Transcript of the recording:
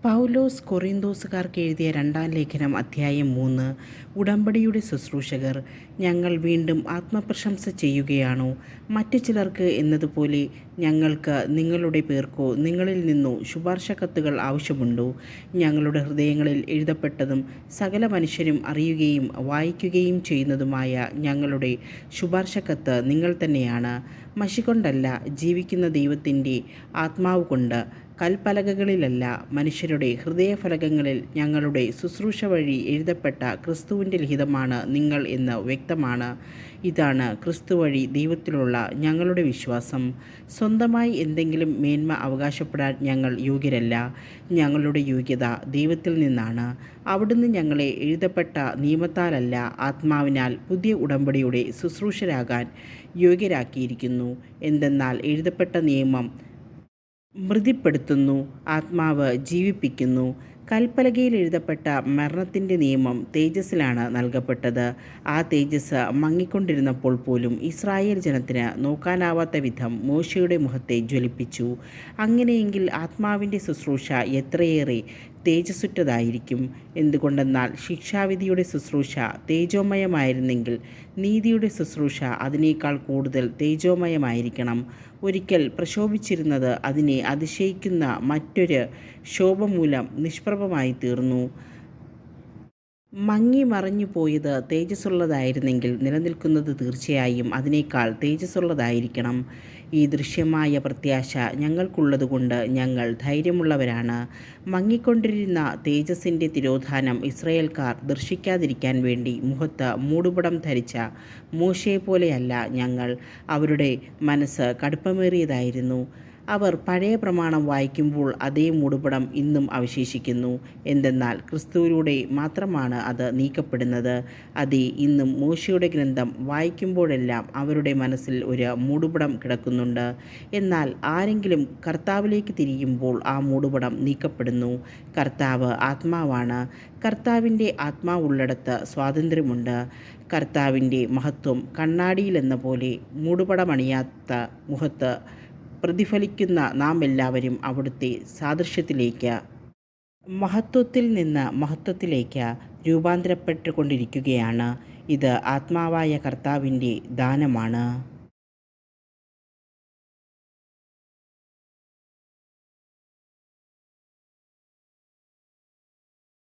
പൗലോസ് കൊറിന്തോസുകാർക്ക് എഴുതിയ രണ്ടാം ലേഖനം അധ്യായം 3. ഉടമ്പടിയുടെ ശുശ്രൂഷകർ, ഞങ്ങൾ വീണ്ടും ആത്മപ്രശംസ ചെയ്യുകയാണോ? മറ്റു ചിലർക്ക് എന്നതുപോലെ ഞങ്ങൾക്ക് നിങ്ങളുടെ പേർക്കോ നിങ്ങളിൽ നിന്നോ ശുപാർശ കത്തുകൾ ആവശ്യമുണ്ടോ? ഞങ്ങളുടെ ഹൃദയങ്ങളിൽ എഴുതപ്പെട്ടതും സകല മനുഷ്യരും അറിയുകയും വായിക്കുകയും ചെയ്യുന്നതുമായ ഞങ്ങളുടെ ശുപാർശ കത്ത് നിങ്ങൾ തന്നെയാണ്. മഷികൊണ്ടല്ല, ജീവിക്കുന്ന ദൈവത്തിൻ്റെ ആത്മാവ് കൊണ്ട്. കൽപ്പലകകളിലല്ല, മനുഷ്യരുടെ ഹൃദയഫലകങ്ങളിൽ ഞങ്ങളുടെ ശുശ്രൂഷ വഴി എഴുതപ്പെട്ട ക്രിസ്തുവിൻ്റെ ലിഖിതമാണ് നിങ്ങൾ എന്ന് വ്യക്തമാണ്. ഇതാണ് ക്രിസ്തു വഴി ദൈവത്തിലുള്ള ഞങ്ങളുടെ വിശ്വാസം. സ്വന്തമായി എന്തെങ്കിലും മേന്മ അവകാശപ്പെടാൻ ഞങ്ങൾ യോഗ്യരല്ല. ഞങ്ങളുടെ യോഗ്യത ദൈവത്തിൽ നിന്നാണ്. അവിടുന്ന് ഞങ്ങളെ എഴുതപ്പെട്ട നിയമത്താലല്ല, ആത്മാവിനാൽ പുതിയ ഉടമ്പടിയുടെ ശുശ്രൂഷരാകാൻ യോഗ്യരാക്കിയിരിക്കുന്നു. എന്തെന്നാൽ എഴുതപ്പെട്ട നിയമം മൃതിപ്പെടുത്തുന്നു, ആത്മാവ് ജീവിപ്പിക്കുന്നു. കൽപ്പലകയിൽ എഴുതപ്പെട്ട മരണത്തിൻ്റെ നിയമം തേജസ്സിലാണ് നൽകപ്പെട്ടത്. ആ തേജസ് മങ്ങിക്കൊണ്ടിരുന്നപ്പോൾ പോലും ഇസ്രായേൽ ജനത്തിന് നോക്കാനാവാത്ത വിധം മോശയുടെ മുഖത്തെ ജ്വലിപ്പിച്ചു. അങ്ങനെയെങ്കിൽ ആത്മാവിൻ്റെ ശുശ്രൂഷ എത്രയേറെ തേജസ്സുറ്റതായിരിക്കും. എന്തുകൊണ്ടെന്നാൽ ശിക്ഷാവിധിയുടെ ശുശ്രൂഷ തേജോമയമായിരുന്നെങ്കിൽ നീതിയുടെ ശുശ്രൂഷ അതിനേക്കാൾ കൂടുതൽ തേജോമയമായിരിക്കണം. ഒരിക്കൽ പ്രശോഭിച്ചിരുന്നത് അതിനെ അതിശയിക്കുന്ന മറ്റൊരു ശോഭ മൂലം നിഷ്പ്രഭമായി തീർന്നു. മങ്ങി മറഞ്ഞു പോയത് തേജസ്സുള്ളതായിരുന്നെങ്കിൽ നിലനിൽക്കുന്നത് തീർച്ചയായും അതിനേക്കാൾ തേജസ്സുള്ളതായിരിക്കണം. ഈ ദൃശ്യമായ പ്രത്യാശ ഞങ്ങൾക്കുള്ളതുകൊണ്ട് ഞങ്ങൾ ധൈര്യമുള്ളവരാണ്. മങ്ങിക്കൊണ്ടിരുന്ന തേജസ്സിൻ്റെ തിരോധാനം ഇസ്രായേൽക്കാർ ദർശിക്കാതിരിക്കാൻ വേണ്ടി മുഖത്ത് മൂടുപടം ധരിച്ച മോശയെപ്പോലെയല്ല ഞങ്ങൾ. അവരുടെ മനസ്സ് കടുപ്പമേറിയതായിരുന്നു. അവർ പഴയ പ്രമാണം വായിക്കുമ്പോൾ അതേ മൂടുപടം ഇന്നും അവശേഷിക്കുന്നു. എന്തെന്നാൽ ക്രിസ്തുവിലൂടെ മാത്രമാണ് അത് നീക്കപ്പെടുന്നത്. അതെ, ഇന്നും മോശയുടെ ഗ്രന്ഥം വായിക്കുമ്പോഴെല്ലാം അവരുടെ മനസ്സിൽ ഒരു മൂടുപടം കിടക്കുന്നുണ്ട്. എന്നാൽ ആരെങ്കിലും കർത്താവിലേക്ക് തിരിയുമ്പോൾ ആ മൂടുപടം നീക്കപ്പെടുന്നു. കർത്താവ് ആത്മാവാണ്. കർത്താവിൻ്റെ ആത്മാവുള്ളിടത്ത് സ്വാതന്ത്ര്യമുണ്ട്. കർത്താവിൻ്റെ മഹത്വം കണ്ണാടിയിലെന്ന പോലെ മൂടുപടമണിയാത്ത മുഖത്ത് പ്രതിഫലിക്കുന്ന നാം എല്ലാവരും അവിടുത്തെ സാദൃശ്യത്തിലേക്ക്, മഹത്വത്തിൽ നിന്ന് മഹത്വത്തിലേക്ക് രൂപാന്തരപ്പെട്ടുകൊണ്ടിരിക്കുകയാണ്. ഇത് ആത്മാവായ കർത്താവിൻ്റെ ദാനമാണ്.